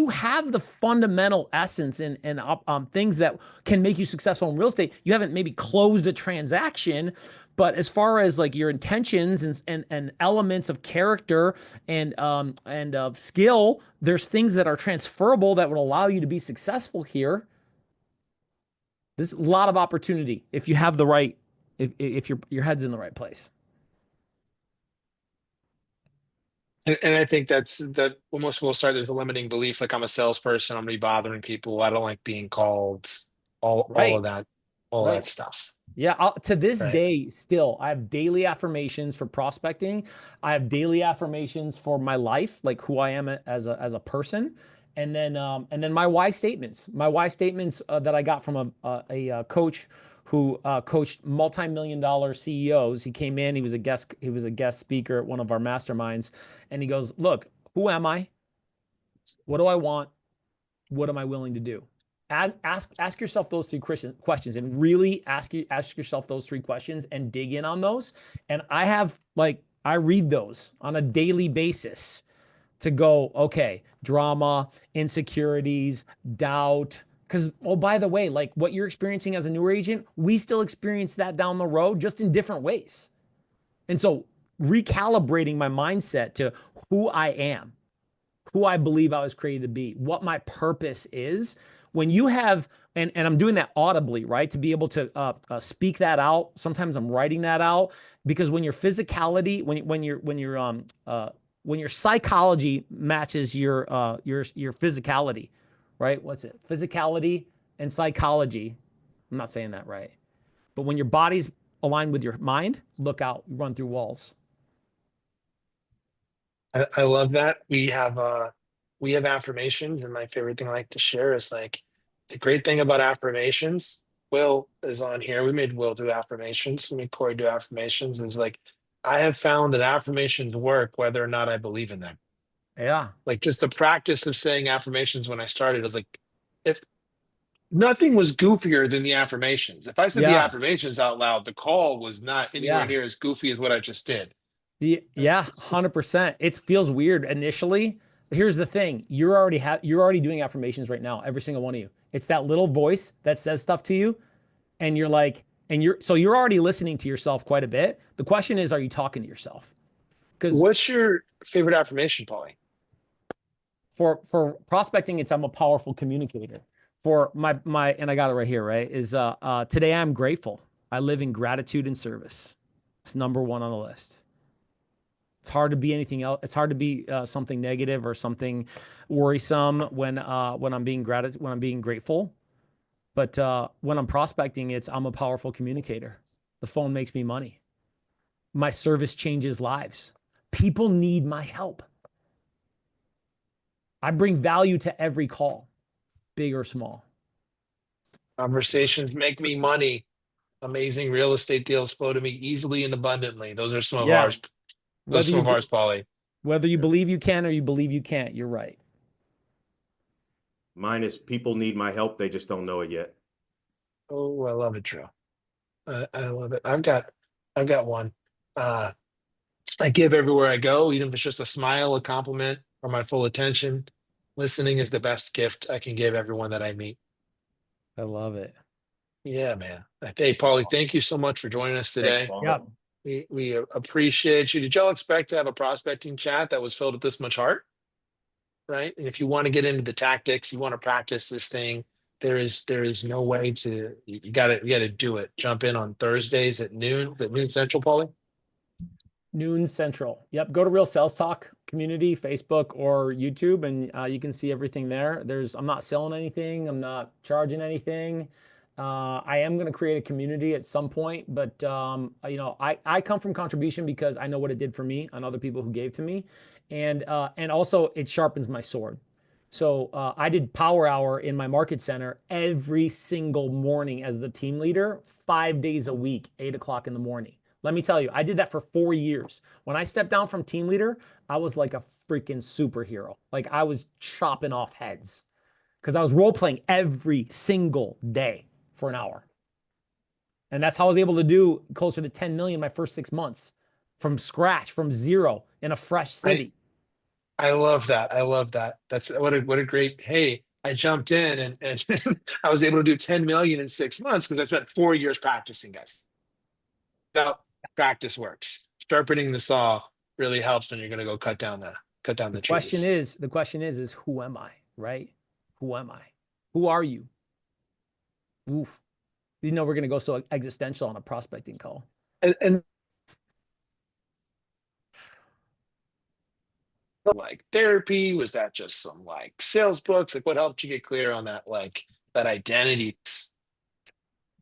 have the fundamental essence and things that can make you successful in real estate. You haven't maybe closed a transaction, but as far as like your intentions and elements of character and of skill, there's things that are transferable that would allow you to be successful here. There's a lot of opportunity if you have the right, if your head's in the right place. And I think that when most people start, there's a limiting belief, like I'm a salesperson, I'm gonna be bothering people, I don't like being called, all of that, all that stuff. Yeah, to this day, still, I have daily affirmations for prospecting. I have daily affirmations for my life, like who I am as a person, and then my why statements. My why statements that I got from a coach who coached multi-million-dollar CEOs. He came in. He was a guest speaker at one of our masterminds, and he goes, "Look, who am I? What do I want? What am I willing to do? Ask yourself those three questions and really ask yourself those three questions and dig in on those. And I read those on a daily basis to go, okay, drama, insecurities, doubt. Because, oh, by the way, like what you're experiencing as a newer agent, we still experience that down the road, just in different ways. And so recalibrating my mindset to who I am, who I believe I was created to be, what my purpose is. When you have, and I'm doing that audibly, right? To be able to speak that out. Sometimes I'm writing that out, because when your physicality, when your psychology matches your physicality, right? What's it? Physicality and psychology. I'm not saying that right. But when your body's aligned with your mind, look out, you run through walls. I love that. We have affirmations, and my favorite thing I like to share is like the great thing about affirmations. Will is on here. We made Will do affirmations. We made Corey do affirmations. Is like I have found that affirmations work whether or not I believe in them. Yeah. Like just the practice of saying affirmations when I started, I was like, if nothing was goofier than the affirmations. If I said the Yeah. affirmations out loud, the call was not anywhere Yeah. near as goofy as what I just did. Yeah, 100%. It feels weird initially. Here's the thing. You're already doing affirmations right now, every single one of you. It's that little voice that says stuff to you, and you're like, so you're already listening to yourself quite a bit. The question is, are you talking to yourself? Because What's your favorite affirmation, Pauly? for prospecting, it's I'm a powerful communicator. For my and I got it right here, right? Is today I'm grateful. I live in gratitude and service. It's number one on the list. It's hard to be anything else. It's hard to be something negative or something worrisome when I'm being grateful. But when I'm prospecting, it's I'm a powerful communicator. The phone makes me money. My service changes lives. People need my help. I bring value to every call, big or small. Conversations make me money. Amazing real estate deals flow to me easily and abundantly. Those are some of Yeah. ours. Those are some of ours, Pauly. Whether you believe you can or you believe you can't, you're right. Mine is people need my help. They just don't know it yet. Oh, I love it, Drew. I love it. I've got one. Uh, I give everywhere I go, even if it's just a smile, a compliment, or my full attention. Listening is the best gift I can give everyone that I meet. I love it. Yeah, man. Hey, Pauly, thank you so much for joining us Thanks, today. Paul. Yeah. We appreciate you. Did y'all expect to have a prospecting chat that was filled with this much heart? Right. And if you want to get into the tactics, you want to practice this thing, there is no way to you gotta do it. Jump in on Thursdays at noon. Is it noon Central, Pauly? Noon Central. Yep. Go to Real Sales Talk community, Facebook or YouTube, and you can see everything there. I'm not selling anything. I'm not charging anything. I am going to create a community at some point, but I come from contribution because I know what it did for me and other people who gave to me, and also it sharpens my sword. So I did Power Hour in my market center every single morning as the team leader, 5 days a week, 8 o'clock in the morning. Let me tell you, I did that for 4 years. When I stepped down from team leader, I was like a freaking superhero. Like I was chopping off heads because I was role playing every single day for an hour. And that's how I was able to do closer to 10 million my first 6 months from scratch, from zero in a fresh city. I love that. I love that. That's what a great, hey, I jumped in and I was able to do 10 million in 6 months because I spent 4 years practicing, guys. That practice works. Sharpening the saw really helps when you're going to go cut down the trees. The question is who am I, right? Who am I? Who are you? Oof. You know, we're going to go so existential on a prospecting call. And like therapy, was that just some like sales books? Like what helped you get clear on that, like that identity?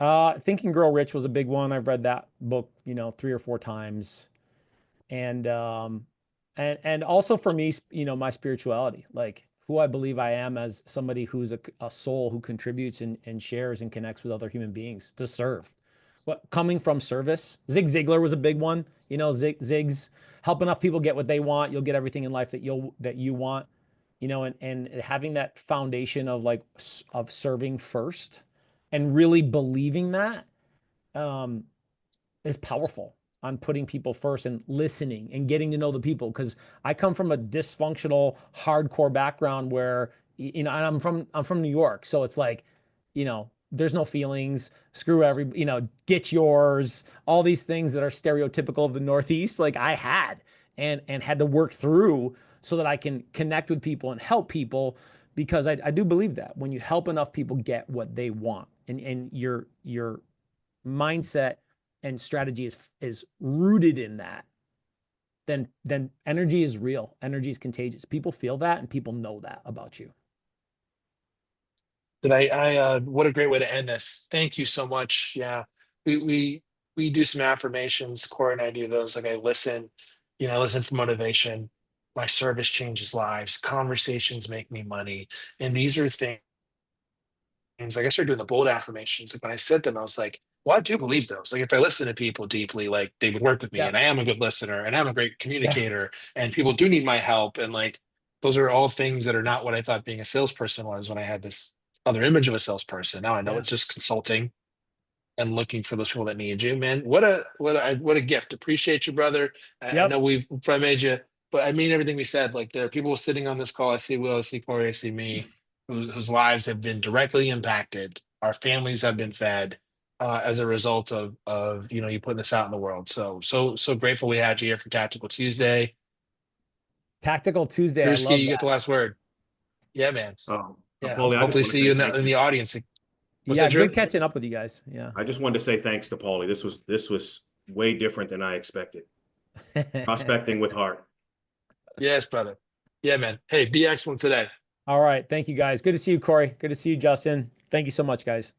Think and Grow Rich was a big one. I've read that book, 3 or 4 times. And also for me, my spirituality, like who I believe I am as somebody who's a soul who contributes and shares and connects with other human beings to serve. What coming from service. Zig Ziglar was a big one. Zig's help enough people get what they want. You'll get everything in life that you want. you know, and having that foundation of like of serving first and really believing that is powerful on putting people first and listening and getting to know the people. Because I come from a dysfunctional, hardcore background where, you know, and I'm from New York, so it's like, you know, there's no feelings, screw every, you know, get yours, all these things that are stereotypical of the Northeast, like I had and had to work through so that I can connect with people and help people, because I do believe that when you help enough people get what they want, and your mindset and strategy is rooted in that, then energy is real. Energy is contagious. People feel that and people know that about you. Did what a great way to end this. Thank you so much. Yeah. We do some affirmations. Corey and I do those. Like I listen, you know, listen for motivation. My service changes lives. Conversations make me money. And these are things like I started doing the bold affirmations. Like when I said them, I was like, well, I do believe those. Like if I listen to people deeply, like they would work with me, Yeah. and I am a good listener and I'm a great Yeah. communicator, and people do need my help. And like those are all things that are not what I thought being a salesperson was when I had this other image of a salesperson. Now I know Yeah. it's just consulting and looking for those people that need you, man. What a gift. Appreciate you, brother. I Yep. know we've probably made you, but I mean everything we said. Like there are people sitting on this call. I see Will, I see Corey, I see me, whose lives have been directly impacted. Our families have been fed as a result of you know you putting this out in the world. So grateful we had you here for Tactical Tuesday. Tactical Tuesday. I Drewski, love you get the that. last word. Yeah, man. Yeah, Paulie, I just hopefully want to see you say in thank the you. audience. What's Yeah. that, Drew? Good catching up with you guys. Yeah. I just wanted to say thanks to Paulie. This was way different than I expected. Prospecting with heart. Yes, brother. Yeah, man. Hey, be excellent today. All right. Thank you guys. Good to see you, Corey. Good to see you, Justin. Thank you so much, guys.